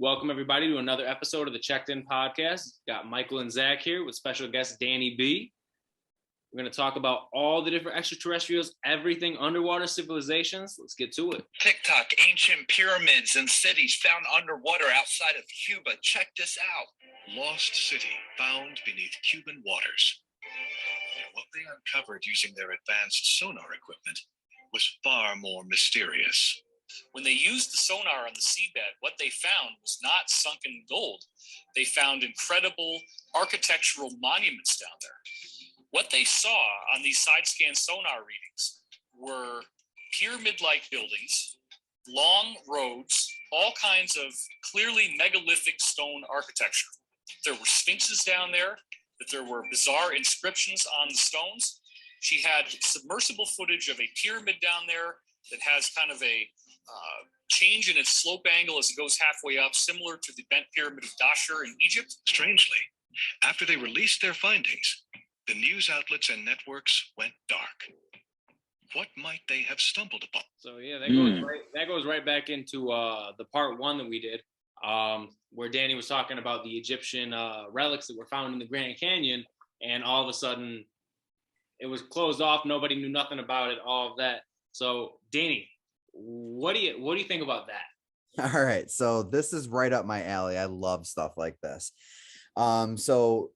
Welcome, everybody, to another episode of the Checked In Podcast. Got Michael and Zach here with special guest Danny B. We're going to talk about all the different extraterrestrials, everything underwater civilizations. Let's get to it. TikTok, ancient pyramids and cities found underwater outside of Cuba. Check this out. Lost city found beneath Cuban waters. What they uncovered using their advanced sonar equipment was far more mysterious. When they used the sonar on the seabed, what they found was not sunken gold. They found incredible architectural monuments down there. What they saw on these side scan sonar readings were pyramid-like buildings, long roads, all kinds of clearly megalithic stone architecture. There were sphinxes down there, that there were bizarre inscriptions on the stones. She had submersible footage of a pyramid down there that has kind of a change in its slope angle as it goes halfway up, similar to the bent pyramid of Dashur in Egypt. Strangely, after they released their findings, the news outlets and networks went dark. What might they have stumbled upon? So yeah, that goes right back into the part one that we did, where Danny was talking about the Egyptian relics that were found in the Grand Canyon, and all of a sudden it was closed off. Nobody knew nothing about it. All of that. So Danny, what do you think about that? All right, so this is right up my alley. I love stuff like this. So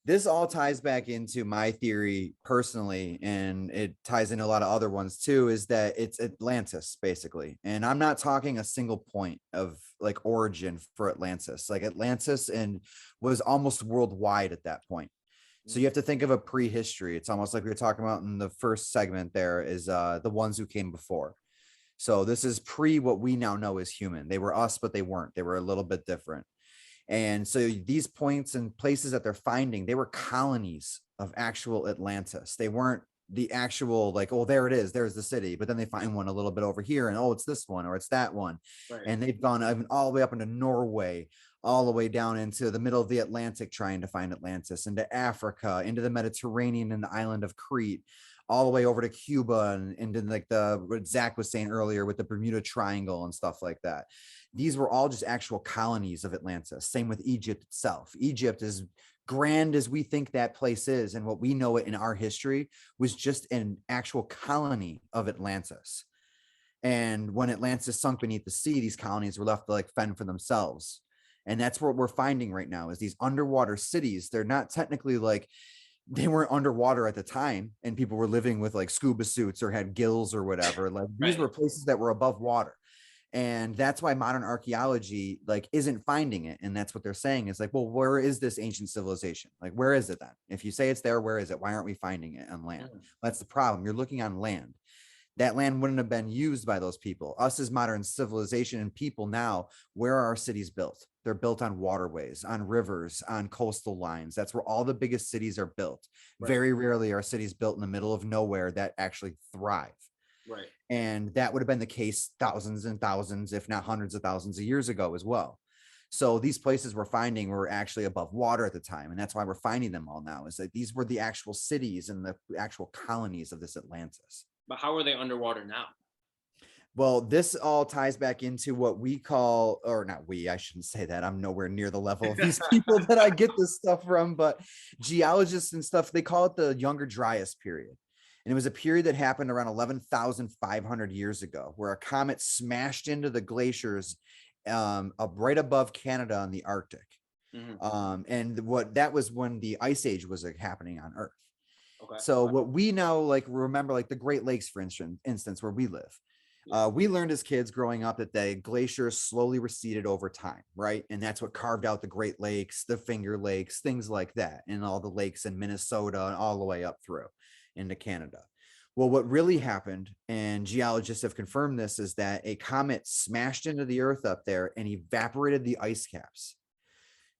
this all ties back into my theory personally, and it ties into a lot of other ones too, is that it's Atlantis basically. And I'm not talking a single point of like origin for Atlantis. Like Atlantis and was almost worldwide at that point. So you have to think of a prehistory. It's almost like we were talking about in the first segment there is the ones who came before. So this is pre what we now know as human. They were us, but they weren't. They were a little bit different. And so these points and places that they're finding, they were colonies of actual Atlantis. They weren't the actual like, oh, there it is. There's the city. But then they find one a little bit over here and, oh, it's this one or it's that one. Right. And they've gone all the way up into Norway, all the way down into the middle of the Atlantic, trying to find Atlantis, into Africa, into the Mediterranean and the island of Crete, all the way over to Cuba and into like what Zach was saying earlier with the Bermuda Triangle and stuff like that. These were all just actual colonies of Atlantis. Same with Egypt itself. Egypt, as grand as we think that place is and what we know it in our history, was just an actual colony of Atlantis. And when Atlantis sunk beneath the sea, these colonies were left to like fend for themselves. And that's what we're finding right now is these underwater cities. They're not technically like, they weren't underwater at the time and people were living with like scuba suits or had gills or whatever. Like these were places that were above water. And that's why modern archaeology like isn't finding it. And that's what they're saying is like, well, where is this ancient civilization? Like, where is it then? If you say it's there, where is it? Why aren't we finding it on land? That's the problem. You're looking on land. That land wouldn't have been used by those people. Us as modern civilization and people now, where are our cities built? They're built on waterways, on rivers, on coastal lines. That's where all the biggest cities are built. Right. Very rarely are cities built in the middle of nowhere that actually thrive. Right. And that would have been the case thousands and thousands, if not hundreds of thousands of years ago as well. So these places we're finding were actually above water at the time. And that's why we're finding them all now, is that these were the actual cities and the actual colonies of this Atlantis. But how are they underwater now? Well, this all ties back into what we call, or not we, I shouldn't say that. I'm nowhere near the level of these people that I get this stuff from, but geologists and stuff, they call it the Younger Driest period. And it was a period that happened around 11,500 years ago, where a comet smashed into the glaciers right above Canada in the Arctic. Mm-hmm. And that was when the Ice Age was happening on Earth. Okay. So what we now like remember, like the Great Lakes, for instance, where we live, we learned as kids growing up that the glaciers slowly receded over time, right? And that's what carved out the Great Lakes, the Finger Lakes, things like that, and all the lakes in Minnesota and all the way up through into Canada. Well, what really happened, and geologists have confirmed this, is that a comet smashed into the Earth up there and evaporated the ice caps.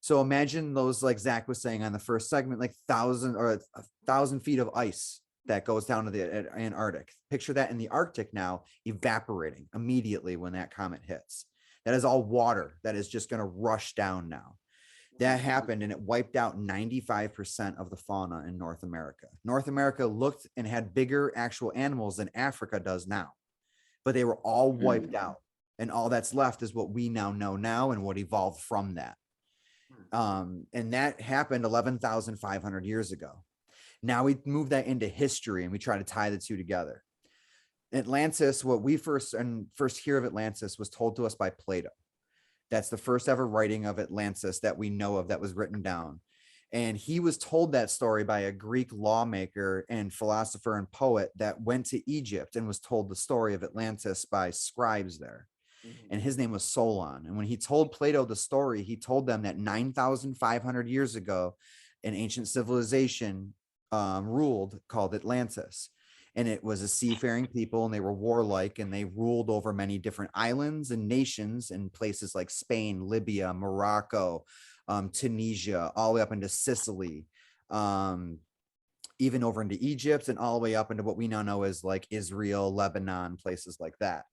So imagine those, like Zach was saying on the first segment, like 1,000 feet of ice that goes down to the Antarctic. Picture that in the Arctic now, evaporating immediately when that comet hits. That is all water that is just going to rush down now. That happened and it wiped out 95% of the fauna in North America. North America looked and had bigger actual animals than Africa does now, but they were all wiped out And all that's left is what we now know now and what evolved from that. And that happened 11,500 years ago. Now we move that into history and we try to tie the two together. Atlantis, what we first hear of Atlantis was told to us by Plato. That's the first ever writing of Atlantis that we know of that was written down. And he was told that story by a Greek lawmaker and philosopher and poet that went to Egypt and was told the story of Atlantis by scribes there. And his name was Solon. And when he told Plato the story, he told them that 9,500 years ago, an ancient civilization ruled called Atlantis. And it was a seafaring people, and they were warlike, and they ruled over many different islands and nations in places like Spain, Libya, Morocco, Tunisia, all the way up into Sicily, even over into Egypt, and all the way up into what we now know as like Israel, Lebanon, places like that.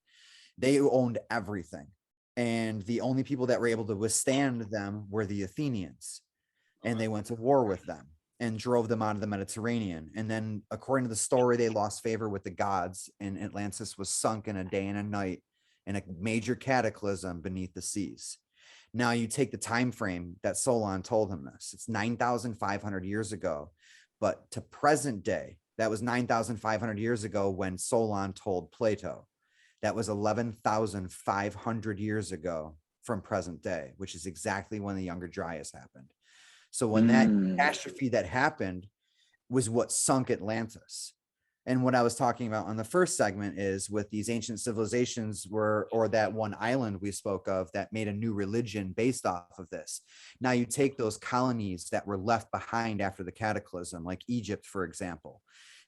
They owned everything. And the only people that were able to withstand them were the Athenians. And they went to war with them and drove them out of the Mediterranean. And then, according to the story, they lost favor with the gods, and Atlantis was sunk in a day and a night in a major cataclysm beneath the seas. Now you take the time frame that Solon told him this. It's 9,500 years ago. But to present day, that was 9,500 years ago when Solon told Plato. That was 11,500 years ago from present day, which is exactly when the Younger Dryas happened. So when that catastrophe that happened was what sunk Atlantis. And what I was talking about on the first segment is with these ancient civilizations or that one island we spoke of that made a new religion based off of this. Now you take those colonies that were left behind after the cataclysm, like Egypt, for example.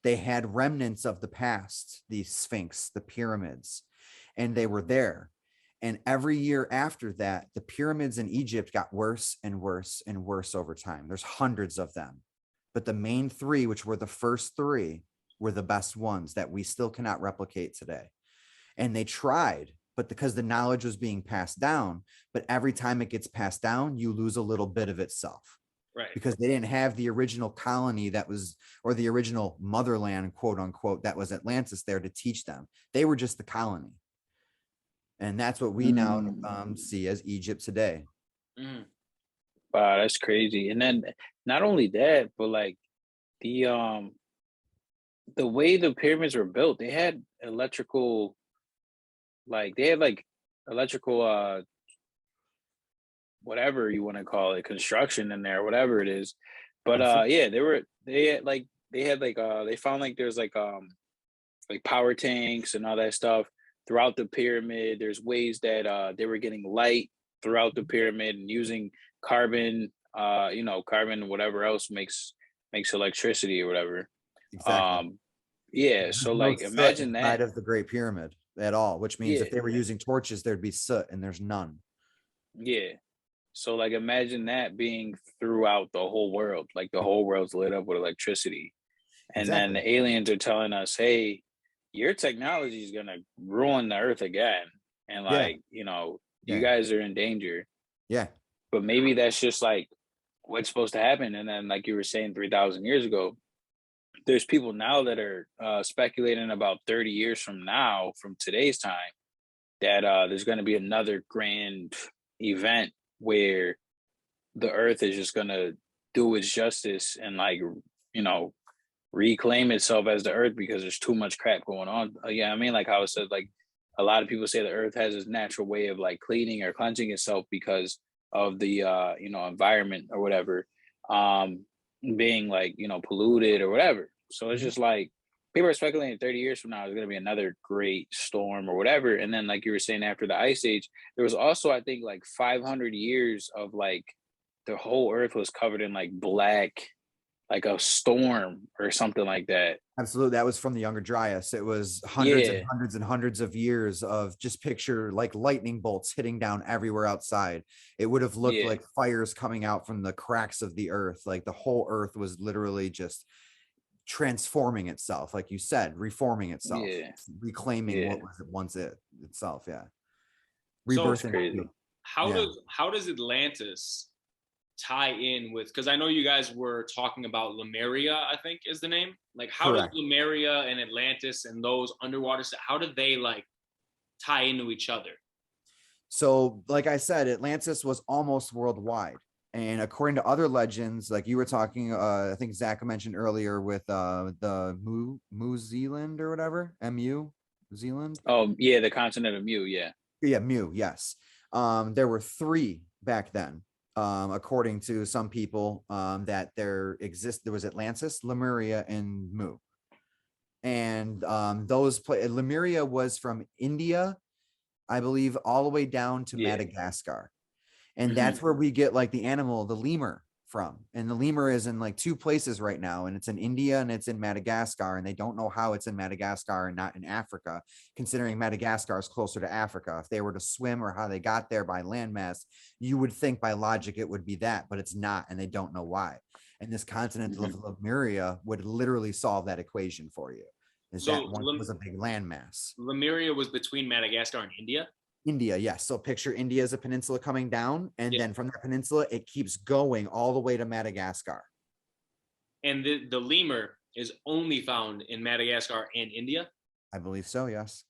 They had remnants of the past, the Sphinx, the pyramids, and they were there. And every year after that, the pyramids in Egypt got worse and worse and worse over time. There's hundreds of them. But the main three, which were the first three, were the best ones that we still cannot replicate today. And they tried, but because the knowledge was being passed down, but every time it gets passed down, you lose a little bit of itself. Right. Because they didn't have the original colony that was, or the original motherland, quote unquote, that was Atlantis there to teach them. They were just the colony. And that's what we now see as Egypt today. Mm. Wow, that's crazy. And then not only that, but like the way the pyramids were built, they had electrical, whatever you want to call it, construction in there, whatever it is. But yeah, they found like there's like power tanks and all that stuff throughout the pyramid. There's ways that they were getting light throughout the pyramid and using carbon, carbon, whatever else makes electricity or whatever. Exactly. Yeah, so like imagine that of the Great Pyramid at all, which means Yeah. if they were using torches, there'd be soot, and there's none. Yeah. So like imagine that being throughout the whole world. Like the whole world's lit up with electricity. And then the aliens are telling us, hey, your technology is gonna ruin the earth again. And like, you guys are in danger. Yeah. But maybe that's just like what's supposed to happen. And then like you were saying 3,000 years ago, there's people now that are speculating about 30 years from now, from today's time, that there's going to be another grand event where the earth is just going to do its justice and like, reclaim itself as the earth because there's too much crap going on. Yeah, I mean, like how it said, like a lot of people say the earth has this natural way of like cleaning or cleansing itself because of the, environment or whatever, being like, polluted or whatever. So it's just like people are speculating 30 years from now, there's going to be another great storm or whatever. And then, like you were saying, after the ice age, there was also, I think, like 500 years of like the whole earth was covered in like black, like a storm or something like that. Absolutely. That was from the Younger Dryas. It was hundreds and hundreds and hundreds of years of just picture like lightning bolts hitting down everywhere outside. It would have looked like fires coming out from the cracks of the earth. Like the whole earth was literally just transforming itself, like you said, reforming itself, reclaiming what was once itself. Rebirthing. How does Atlantis tie in with, because I know you guys were talking about Lemuria, I think is the name. Like how does Lemuria and Atlantis and those underwater, how did they like tie into each other? So, like I said, Atlantis was almost worldwide. And according to other legends, like you were talking, I think Zach mentioned earlier with the Mu Zealand or whatever, MU Zealand. Oh yeah, the continent of Mu. Yeah. Yeah, Mu. Yes. There were three back then. According to some people, that there was Atlantis, Lemuria, and Mu. And Lemuria was from India, I believe, all the way down to Madagascar. And that's where we get like the animal, the lemur, from. And the lemur is in like two places right now, and it's in India and it's in Madagascar, and they don't know how it's in Madagascar and not in Africa, considering Madagascar is closer to Africa. If they were to swim, or how they got there by landmass, you would think by logic it would be that, but it's not, and they don't know why. And this continent of Lemuria would literally solve that equation for you. That one was a big landmass. Lemuria was between Madagascar and India? India, yes. So picture India as a peninsula coming down, and then from that peninsula, it keeps going all the way to Madagascar. And the lemur is only found in Madagascar and India? I believe so, yes.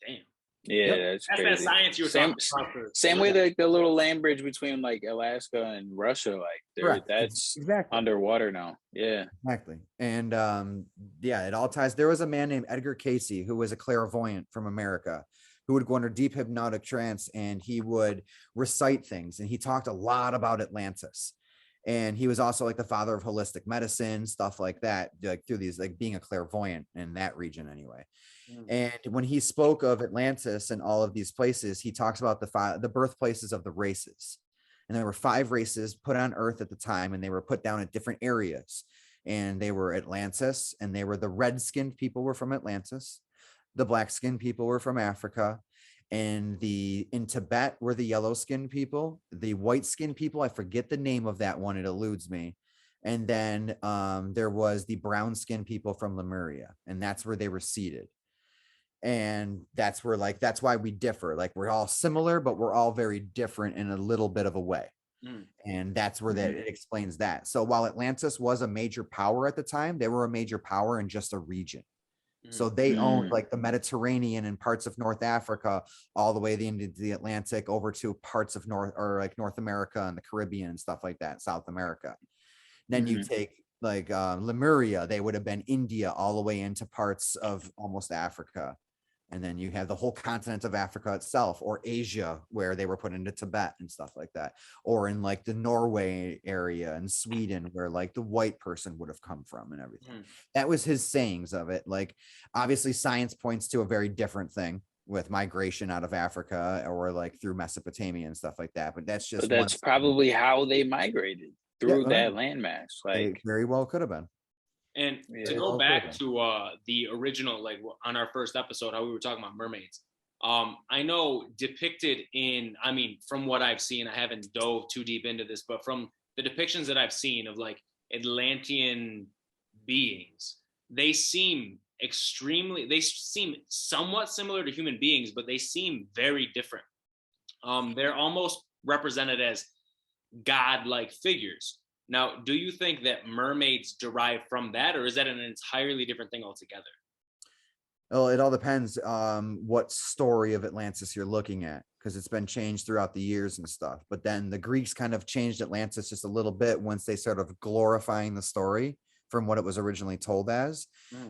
Damn. Yeah, that's crazy. That science you were talking about. Same way like the little land bridge between like Alaska and Russia, like that's underwater now. Yeah. Exactly. And it all ties. There was a man named Edgar Casey who was a clairvoyant from America, who would go under deep hypnotic trance, and he would recite things. And he talked a lot about Atlantis. And he was also like the father of holistic medicine, stuff like that, like through these, like being a clairvoyant in that region anyway. And when he spoke of Atlantis and all of these places, he talks about the birthplaces of the races. And there were 5 races put on Earth at the time, and they were put down at different areas. And they were Atlantis, and they were the red-skinned people were from Atlantis. The black-skinned people were from Africa. And in Tibet were the yellow-skinned people. The white-skinned people, I forget the name of that one, it eludes me. And then there was the brown-skinned people from Lemuria, and that's where they were seated. And that's where, like, that's why we differ. Like, we're all similar, but we're all very different in a little bit of a way. And that's where that it explains that. So while Atlantis was a major power at the time, they were a major power in just a region. So they owned like the Mediterranean and parts of North Africa, all the way into the Atlantic, over to parts of North America and the Caribbean and stuff like that, South America. Then you take like Lemuria, they would have been India all the way into parts of almost Africa. And then you have the whole continent of Africa itself, or Asia, where they were put into Tibet and stuff like that, or in like the Norway area and Sweden, where like the white person would have come from and everything. That was his sayings of it. Like, obviously science points to a very different thing with migration out of Africa or like through Mesopotamia and stuff like that. But that's just, that's probably how they migrated through that landmass. Like, it very well could have been. And to go back to the original, like on our first episode, how we were talking about mermaids, I know depicted in, I mean, from what I've seen, I haven't dove too deep into this, but from the depictions that I've seen of like Atlantean beings, they seem somewhat similar to human beings, but they seem very different. They're almost represented as god-like figures. Now, do you think that mermaids derive from that, or is that an entirely different thing altogether? Well, it all depends what story of Atlantis you're looking at, because it's been changed throughout the years and stuff. But then the Greeks kind of changed Atlantis just a little bit once they started glorifying the story from what it was originally told as,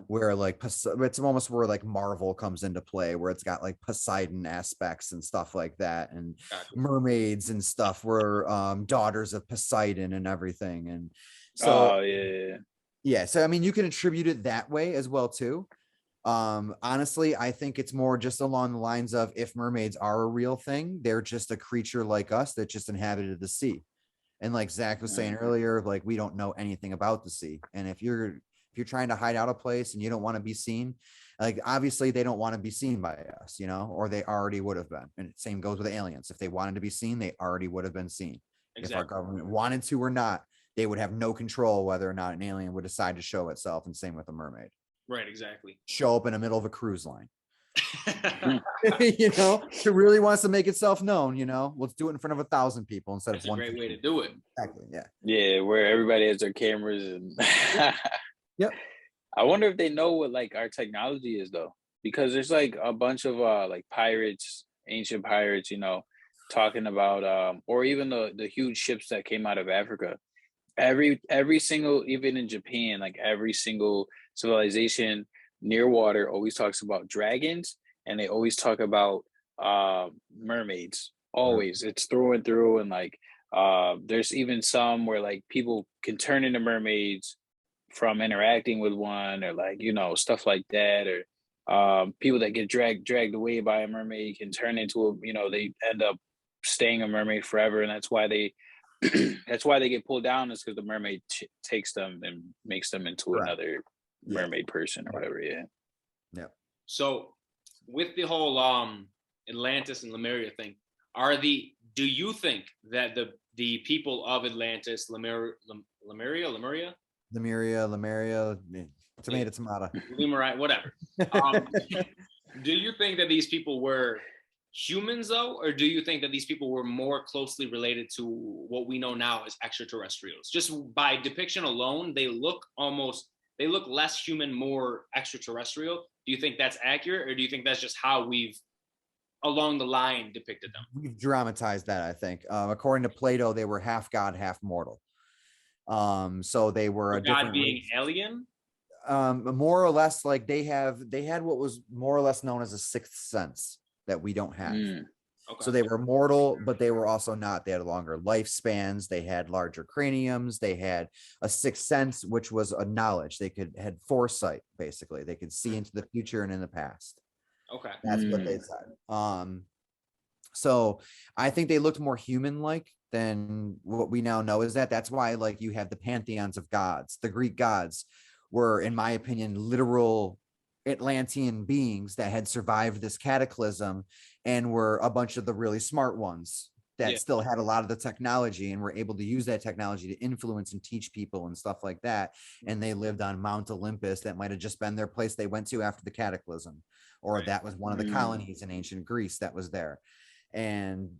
where like it's almost where like Marvel comes into play, where it's got like Poseidon aspects and stuff like that, and mermaids and stuff were daughters of Poseidon and everything. And so so I mean, you can attribute it that way as well too. Honestly, I think it's more just along the lines of, if mermaids are a real thing, they're just a creature like us that just inhabited the sea. And like Zach was saying earlier, like, we don't know anything about the sea. And if you're trying to hide out a place and you don't want to be seen, like, obviously they don't want to be seen by us, you know, or they already would have been. And same goes with aliens. If they wanted to be seen, they already would have been seen. Exactly. If our government wanted to or not, they would have no control whether or not an alien would decide to show itself. And same with a mermaid. Right, exactly. Show up in the middle of a cruise line. You know, who really wants to make itself known, you know, let's do it in front of 1,000 people instead of one. That's a great way to do it. Exactly. Yeah, where everybody has their cameras and Yep. I wonder if they know what like our technology is though, because there's like a bunch of like pirates ancient pirates, talking about or even the huge ships that came out of Africa. Every single, even in Japan, like every single civilization near water always talks about dragons, and they always talk about mermaids. Always, it's through and through, and like there's even some where like people can turn into mermaids from interacting with one, or like stuff like that, or people that get dragged away by a mermaid can turn into they end up staying a mermaid forever, and that's why they that's why they get pulled down, is because the mermaid takes them and makes them into another mermaid person or whatever. Yeah. So with the whole Atlantis and Lemuria thing, do you think that the people of Atlantis, Lemuria, tomato, Lemuria, whatever. Do you think that these people were humans though, or do you think that these people were more closely related to what we know now as extraterrestrials? Just by depiction alone, they look less human, more extraterrestrial. Do you think that's accurate, or do you think that's just how we've along the line depicted them? We've dramatized that, I think. According to Plato, they were half god, half mortal. So they were a God different being race. alien. More or less, like they had what was more or less known as a sixth sense that we don't have. Okay. So they were mortal, but they were also not. They had longer lifespans. They had larger craniums. They had a sixth sense, which was a knowledge. They had foresight, basically. They could see into the future and in the past. Okay. That's what they said. So I think they looked more human-like than what we now know is that's why, like, you have the pantheons of gods. The Greek gods were, in my opinion, literal Atlantean beings that had survived this cataclysm and were a bunch of the really smart ones that still had a lot of the technology and were able to use that technology to influence and teach people and stuff like that. And they lived on Mount Olympus. That might have just been their place they went to after the cataclysm, or that was one of the colonies in ancient Greece that was there. And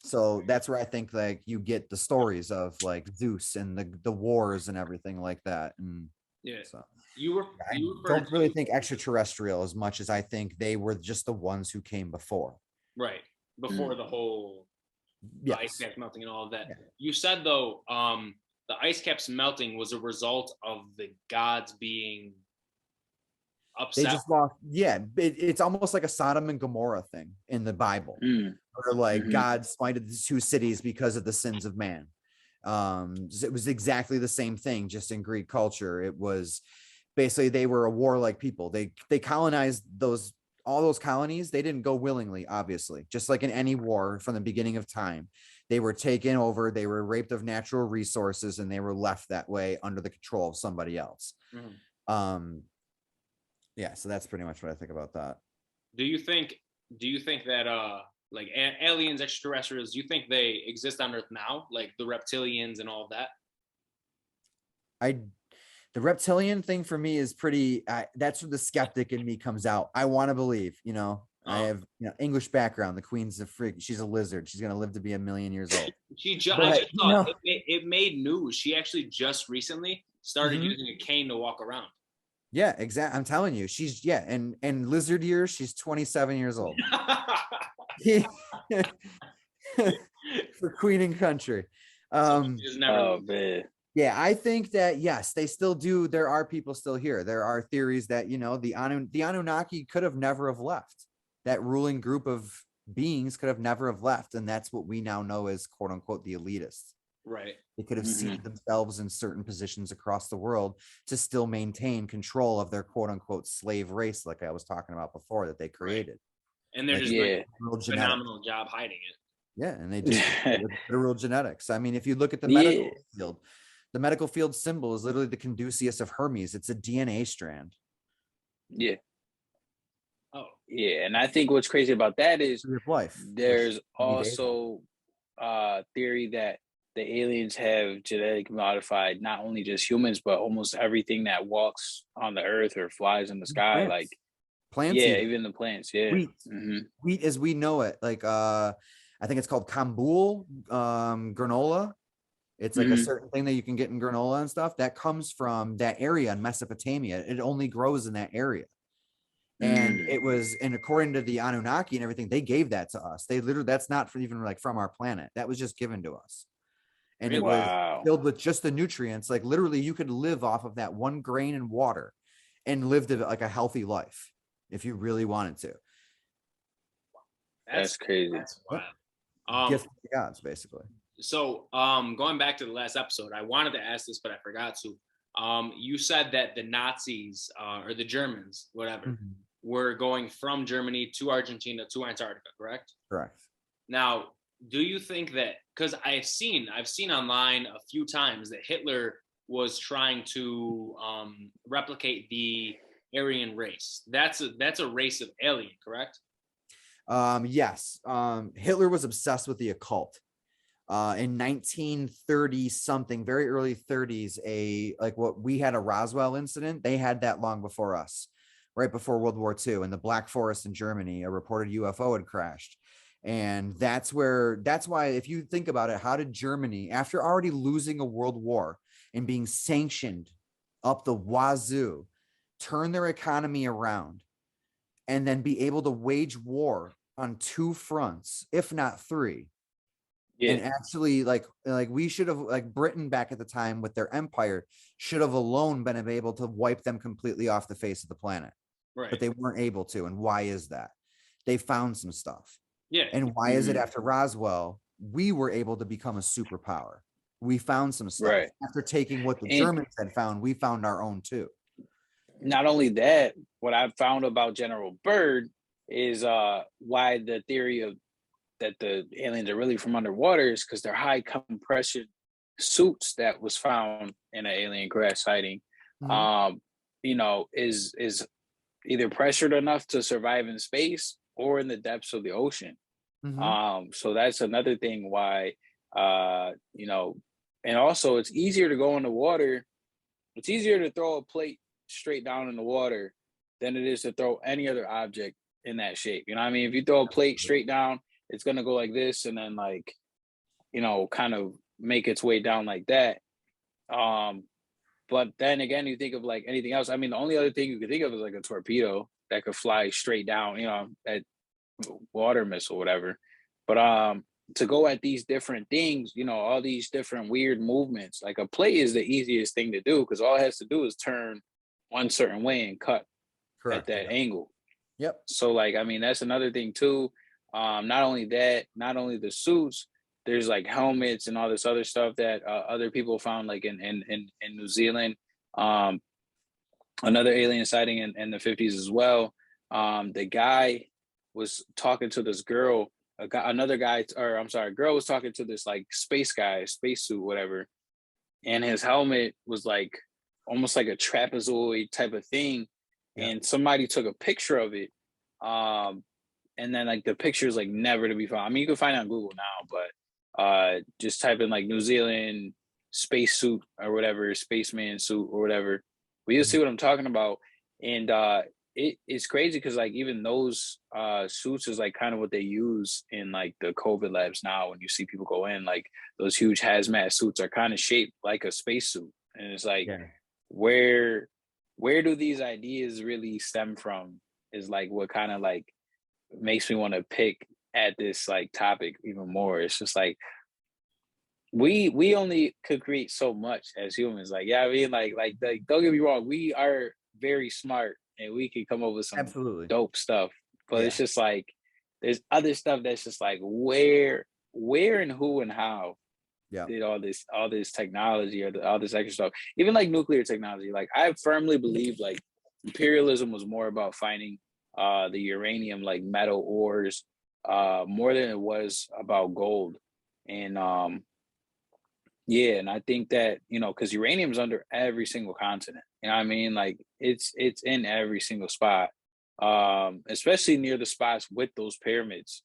so that's where I think like you get the stories of like Zeus and the wars and everything like that. And so I don't really think extraterrestrial as much as I think they were just the ones who came before. Right. Before the whole ice caps melting and all of that. Yeah. You said though, the ice caps melting was a result of the gods being upset. They just lost. Yeah, it's almost like a Sodom and Gomorrah thing in the Bible, where like God smited the two cities because of the sins of man. It was exactly the same thing, just in Greek culture. It was basically they were a warlike people. They colonized all those colonies. They didn't go willingly, obviously. Just like in any war from the beginning of time, they were taken over. They were raped of natural resources, and they were left that way under the control of somebody else. Yeah, so that's pretty much what I think about that. Do you think that like aliens, extraterrestrials, do you think they exist on Earth now, like the reptilians and all of that? The reptilian thing for me is pretty that's where the skeptic in me comes out. I want to believe, I have English background. The queen's a freak. She's a lizard. She's gonna live to be 1,000,000 years old. I just thought it made news. She actually just recently started using a cane to walk around. Yeah, exactly. I'm telling you, she's and lizard years, she's 27 years old. For queen and country. Man. Yeah, I think that yes, they still do. There are people still here. There are theories that the Anunnaki could have never have left. That ruling group of beings could have never have left, and that's what we now know as quote unquote the elitists. Right. They could have seated themselves in certain positions across the world to still maintain control of their quote unquote slave race, like I was talking about before, that they created. Right. And they're just doing a phenomenal job hiding it. Yeah, and they do literal genetics. I mean, if you look at the medical field, the medical field symbol is literally the caduceus of Hermes. It's a DNA strand. Yeah. Oh. Yeah, and I think what's crazy about that is life. There's also theory that the aliens have genetically modified not only just humans, but almost everything that walks on the earth or flies in the sky, like plants. Yeah, even the plants. Yeah, wheat as we know it. Like I think it's called Kambul granola. It's like a certain thing that you can get in granola and stuff that comes from that area in Mesopotamia. It only grows in that area. And it was, and according to the Anunnaki and everything, they gave that to us. They literally, that's not for even like from our planet. That was just given to us. And it was filled with just the nutrients. Like literally you could live off of that one grain in water and live like a healthy life if you really wanted to. That's crazy. That's wild. Gift of the gods, basically. So going back to the last episode, I wanted to ask this, but I forgot to. You said that the Nazis or the Germans, whatever, were going from Germany to Argentina to Antarctica, correct? Correct. Now, do you think that, because I've seen online a few times that Hitler was trying to replicate the Aryan race. That's a race of alien, correct? Yes. Hitler was obsessed with the occult. In 1930 something, very early 30s, what we had a Roswell incident. They had that long before us, right before World War II, in the Black Forest in Germany. A reported UFO had crashed. And that's why, if you think about it, how did Germany, after already losing a world war and being sanctioned up the wazoo, turn their economy around and then be able to wage war on two fronts, if not three? Yeah. And actually, like we should have, like Britain back at the time with their empire should have alone been able to wipe them completely off the face of the planet. Right. But they weren't able to. And why is that? They found some stuff. Yeah. And why is it after Roswell, we were able to become a superpower? We found some stuff. Right. After taking what the Germans had found, we found our own too. Not only that, what I found about General Byrd is why the theory of that the aliens are really from underwater is because they're high compression suits that was found in an alien crash sighting. Is either pressured enough to survive in space or in the depths of the ocean. So that's another thing why, and also it's easier to go in the water. It's easier to throw a plate straight down in the water than it is to throw any other object in that shape. You know what I mean? If you throw a plate straight down, it's going to go like this and then kind of make its way down like that. But then again, you think of like anything else. I mean, the only other thing you could think of is like a torpedo that could fly straight down, at water missile, whatever. But to go at these different things, all these different weird movements, like a plate is the easiest thing to do because all it has to do is turn one certain way and cut at that angle. Yep. So that's another thing too. Not only that, not only the suits, there's like helmets and all this other stuff that other people found like in New Zealand. Another alien sighting in the 50s as well. The guy was talking to this girl, a girl was talking to this like spacesuit, whatever. And his helmet was like almost like a trapezoid type of thing. Yeah. And somebody took a picture of it. And then like the picture is like never to be found. I mean, you can find it on Google now, but just type in like New Zealand spacesuit or whatever, spaceman suit or whatever. But you'll see what I'm talking about. And it's crazy because like even those suits is like kind of what they use in like the COVID labs now. When you see people go in, like those huge hazmat suits are kind of shaped like a spacesuit. And it's like, where do these ideas really stem from is like what kind of like makes me want to pick at this like topic even more. It's just like we only could create so much as humans. Like, yeah, I mean, like don't get me wrong, we are very smart and we can come up with some dope stuff. But it's just like there's other stuff that's just like where and who and how did all this technology or all this extra stuff, even like nuclear technology. Like I firmly believe like imperialism was more about finding the uranium, like metal ores, more than it was about gold. And and I think that, because uranium's under every single continent. You know what I mean? Like it's in every single spot, especially near the spots with those pyramids.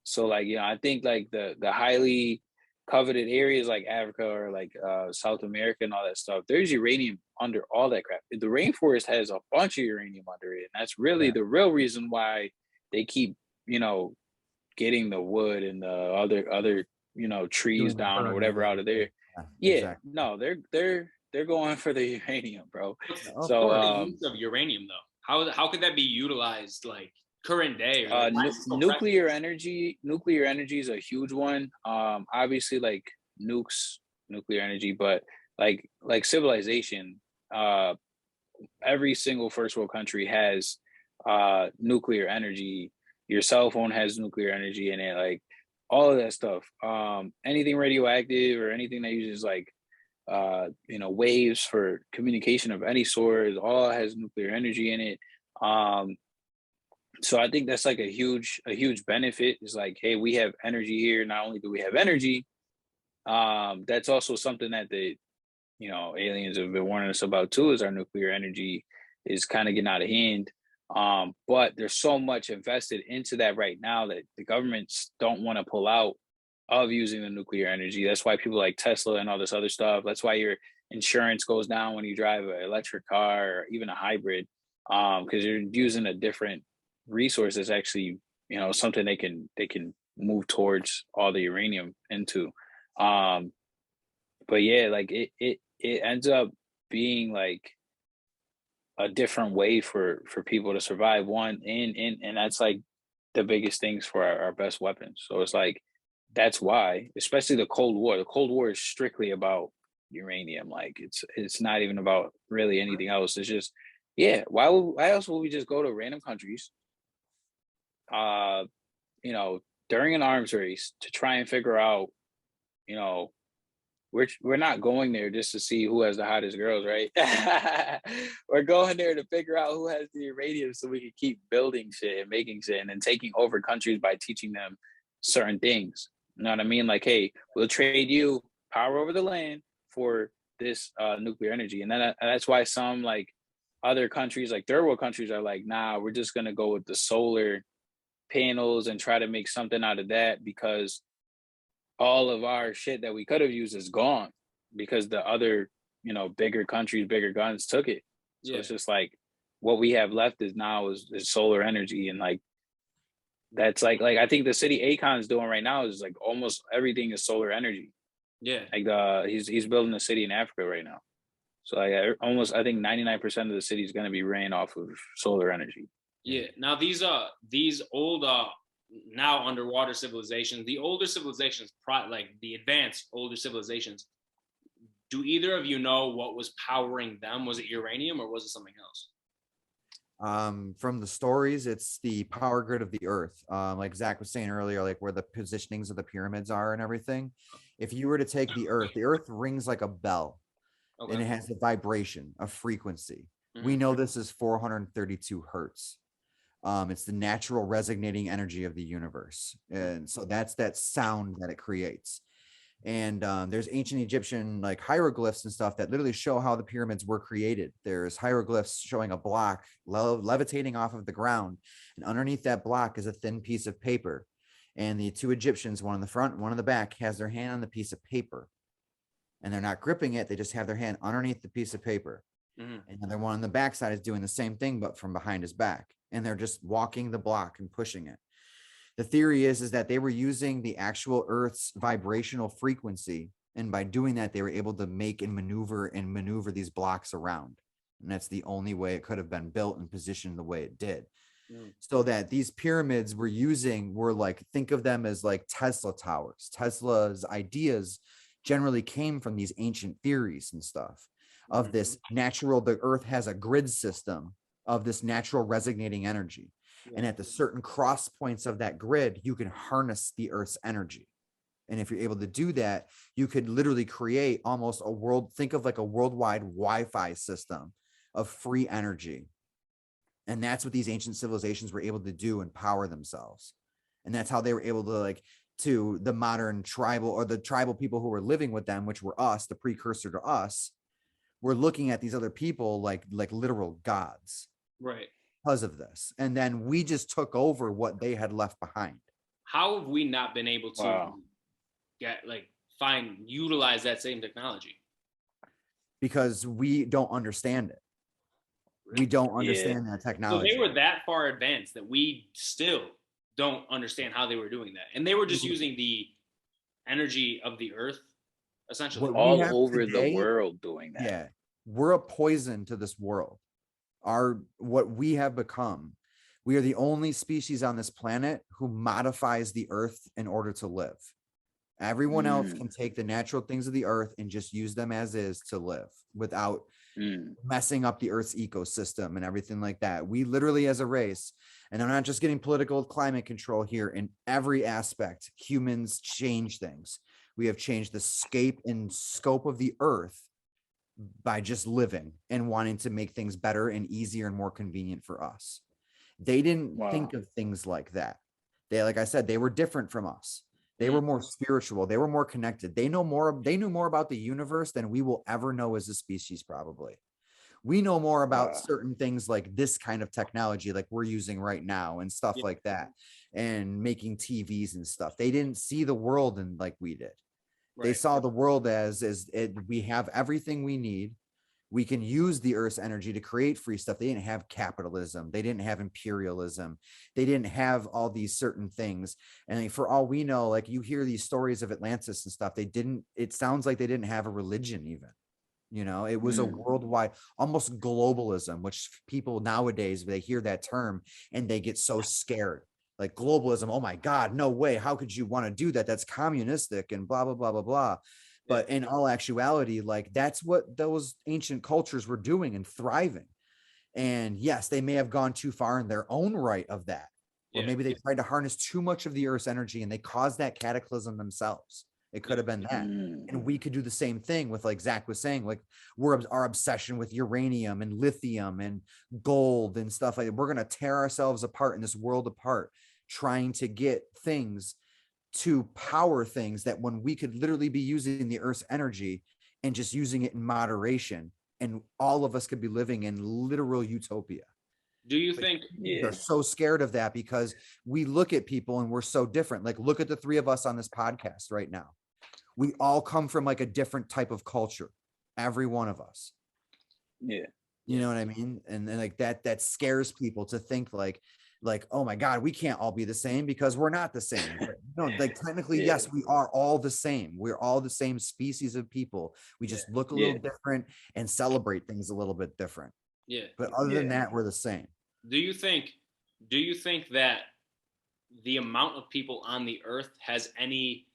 So like, I think like the highly coveted areas like Africa or like South America and all that stuff, there's uranium under all that crap. The rainforest has a bunch of uranium under it. And that's really the real reason why they keep, getting the wood and the other trees down or whatever out of there. No, they're going for the uranium, bro. So the use of uranium though. How could that be utilized like current day? Or like, why is it so Nuclear pressing? energy. Nuclear energy is a huge one. Obviously, like nukes, nuclear energy, but like civilization. Uh, every single first world country has nuclear energy. Your cell phone has nuclear energy in it, like all of that stuff. Anything radioactive or anything that uses like waves for communication of any sort, is all has nuclear energy in it. Um, so I think that's like a huge benefit. Is like, hey, we have energy here. Not only do we have energy, that's also something that the aliens have been warning us about too, is our nuclear energy is kind of getting out of hand. But there's so much invested into that right now that the governments don't want to pull out of using the nuclear energy. That's why people like Tesla and all this other stuff. That's why your insurance goes down when you drive an electric car or even a hybrid, because you're using a different resource that's actually something they can move towards all the uranium into. Um, but yeah, like it ends up being like a different way for people to survive. One, and that's like the biggest things for our best weapons. So it's like that's why, especially the Cold War. The Cold War is strictly about uranium. Like it's not even about really anything else. It's just why else would we just go to random countries uh during an arms race to try and figure out, you know, we're not going there just to see who has the hottest girls, right? We're going there to figure out who has the uranium so we can keep building shit and making shit and then taking over countries by teaching them certain things. You know what I mean? Like, hey, we'll trade you power over the land for this nuclear energy. And then that's why some like other countries, like third world countries, are like, nah, we're just gonna go with the solar panels and try to make something out of that, because all of our shit that we could have used is gone because the other, bigger countries, bigger guns took it. So Yeah. it's just like what we have left is solar energy. And like that's like I think the city Akon's doing right now is like almost everything is solar energy. Yeah. Like he's building a city in Africa right now. So like almost I think 99% of the city is going to be ran off of solar energy. Yeah. Now these old now underwater civilizations, the older civilizations, like the advanced older civilizations, do either of you know what was powering them? Was it uranium or was it something else? From the stories, it's the power grid of the earth. Like Zach was saying earlier, like where the positionings of the pyramids are and everything. If you were to take the earth rings like a bell. Okay. And it has a vibration, a frequency. Mm-hmm. We know this is 432 hertz. It's the natural resonating energy of the universe. And so that's that sound that it creates. And there's ancient Egyptian like hieroglyphs and stuff that literally show how the pyramids were created. There's hieroglyphs showing a block levitating off of the ground. And underneath that block is a thin piece of paper. And the two Egyptians, one in the front, one in the back, has their hand on the piece of paper. And they're not gripping it. They just have their hand underneath the piece of paper. Mm-hmm. And the other one on the backside is doing the same thing, but from behind his back. And they're just walking the block and pushing it. The theory is that they were using the actual Earth's vibrational frequency. And by doing that, they were able to make and maneuver these blocks around. And that's the only way it could have been built and positioned the way it did. Mm. So that these pyramids were like, think of them as like Tesla towers. Tesla's ideas generally came from these ancient theories and stuff of this natural, the earth has a grid system of this natural resonating energy. Yeah. And at the certain cross points of that grid, you can harness the earth's energy. And if you're able to do that, you could literally create almost think of like a worldwide Wi-Fi system of free energy. And that's what these ancient civilizations were able to do and power themselves. And that's how they were able to to the modern tribal people who were living with them, which were us, the precursor to us, were looking at these other people like literal gods, right? Because of this. And then we just took over what they had left behind. How have we not been able to utilize that same technology? Because we don't understand it. We don't understand that technology. So they were that far advanced that we still don't understand how they were doing that. And they were just using the energy of the earth, essentially. All over the world doing that. Yeah. We're a poison to this world. what we have become. We are the only species on this planet who modifies the earth in order to live. Everyone else can take the natural things of the earth and just use them as is to live without messing up the earth's ecosystem and everything like that. We literally, as a race, and I'm not just getting political with climate control here, in every aspect, humans change things. We have changed the scape and scope of the earth by just living and wanting to make things better and easier and more convenient for us. They didn't think of things like that. They, like I said, they were different from us. They were more spiritual. They were more connected. They knew more about the universe than we will ever know as a species, probably. We know more about certain things like this kind of technology, like we're using right now and stuff like that, and making TVs and stuff. They didn't see the world in like we did. Right. They saw the world as we have everything we need. We can use the earth's energy to create free stuff. They didn't have capitalism. They didn't have imperialism. They didn't have all these certain things. And for all we know, like you hear these stories of Atlantis and stuff, it sounds like they didn't have a religion even. You know, it was a worldwide, almost globalism, which people nowadays, they hear that term and they get so scared. Like globalism, oh my God, no way. How could you want to do that? That's communistic and blah, blah, blah, blah, blah. But in all actuality, like that's what those ancient cultures were doing and thriving. And yes, they may have gone too far in their own right of that. Or maybe they tried to harness too much of the earth's energy and they caused that cataclysm themselves. It could have been that. And we could do the same thing with, like Zach was saying, like our obsession with uranium and lithium and gold and stuff like that. We're going to tear ourselves apart in this world apart, trying to get things to power things that when we could literally be using the earth's energy and just using it in moderation, and all of us could be living in literal utopia. Do you think they're so scared of that because we look at people and we're so different? Like, look at the three of us on this podcast right now. We all come from like a different type of culture, every one of us. Yeah. You know what I mean? And then like that scares people to think like, oh my God, we can't all be the same because we're not the same. No, like technically, yes, we are all the same. We're all the same species of people. We just look a little different and celebrate things a little bit different. Yeah. But other than that, we're the same. Do you think that the amount of people on the earth has any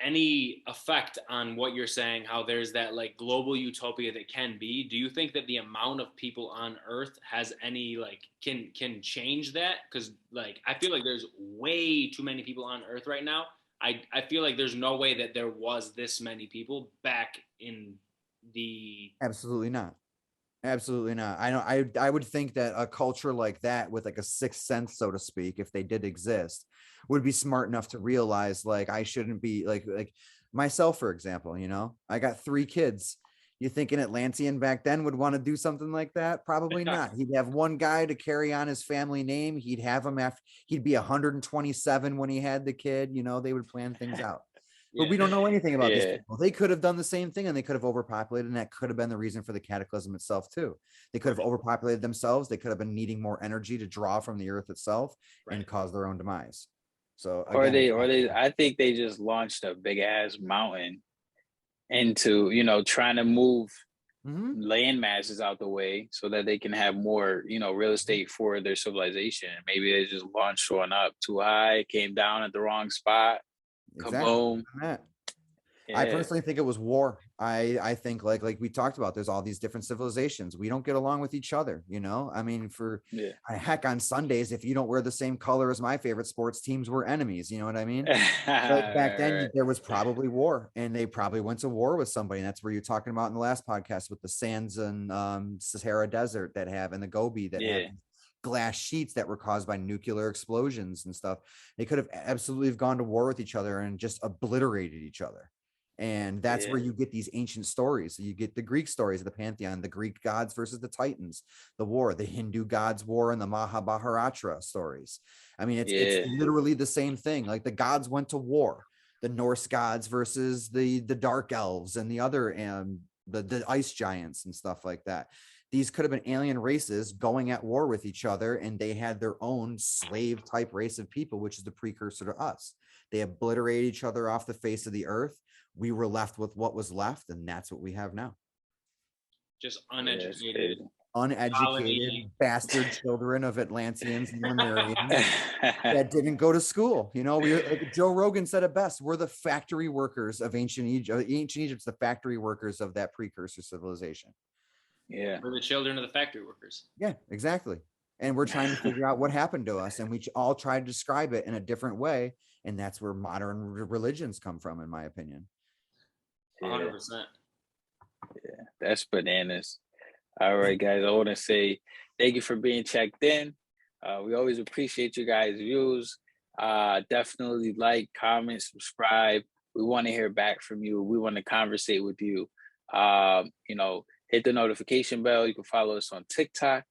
effect on what you're saying, how there's that like global utopia that can be? Do you think that the amount of people on earth has any like can change that? Because like I feel like there's way too many people on earth right now. I feel like there's no way that there was this many people back in the Absolutely not. I would think that a culture like that with like a sixth sense, so to speak, if they did exist, would be smart enough to realize like I shouldn't be like myself, for example. You know, I got 3 kids. You think an Atlantean back then would want to do something like that? Probably not. He'd have one guy to carry on his family name. He'd have him after he'd be 127 when he had the kid. You know, they would plan things out. But we don't know anything about these people. They could have done the same thing and they could have overpopulated, and that could have been the reason for the cataclysm itself too. They could have overpopulated themselves. They could have been needing more energy to draw from the earth itself and cause their own demise. So again, I think they just launched a big ass mountain into, you know, trying to move land masses out the way so that they can have more, you know, real estate for their civilization. Maybe they just launched one up too high, came down at the wrong spot. Kaboom. I personally think it was war. I think like we talked about, there's all these different civilizations. We don't get along with each other, you know? I mean, heck, on Sundays, if you don't wear the same color as my favorite sports teams, we're enemies. You know what I mean? Like back then there was probably war, and they probably went to war with somebody. And that's where you're talking about in the last podcast with the sands and Sahara Desert that have, and the Gobi that have glass sheets that were caused by nuclear explosions and stuff. They could have absolutely gone to war with each other and just obliterated each other. And that's where you get these ancient stories. So you get the Greek stories of the pantheon, the Greek gods versus the Titans, the war, the Hindu gods war, and the Mahabharata stories. I mean, it's literally the same thing. Like the gods went to war, the Norse gods versus the dark elves and the other the ice giants and stuff like that. These could have been alien races going at war with each other, and they had their own slave type race of people, which is the precursor to us. They obliterated each other off the face of the earth. We were left with what was left, and that's what we have now. Just uneducated uneducated Colony. bastard children of Atlanteans and Lemurians that didn't go to school. You know, like Joe Rogan said it best. We're the factory workers of ancient Egypt. Ancient Egypt's the factory workers of that precursor civilization. Yeah. We're the children of the factory workers. Yeah, exactly. And we're trying to figure out what happened to us, and we all try to describe it in a different way. And that's where modern religions come from, in my opinion. 100%. Yeah, that's bananas. All right, guys. I want to say thank you for being checked in. We always appreciate you guys' views. Definitely like, comment, subscribe. We want to hear back from you. We want to conversate with you. You know, hit the notification bell. You can follow us on TikTok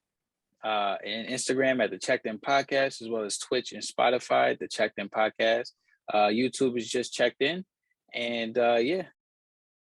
and Instagram at the Checked In Podcast, as well as Twitch and Spotify, the Checked In Podcast. YouTube is just Checked In. And yeah,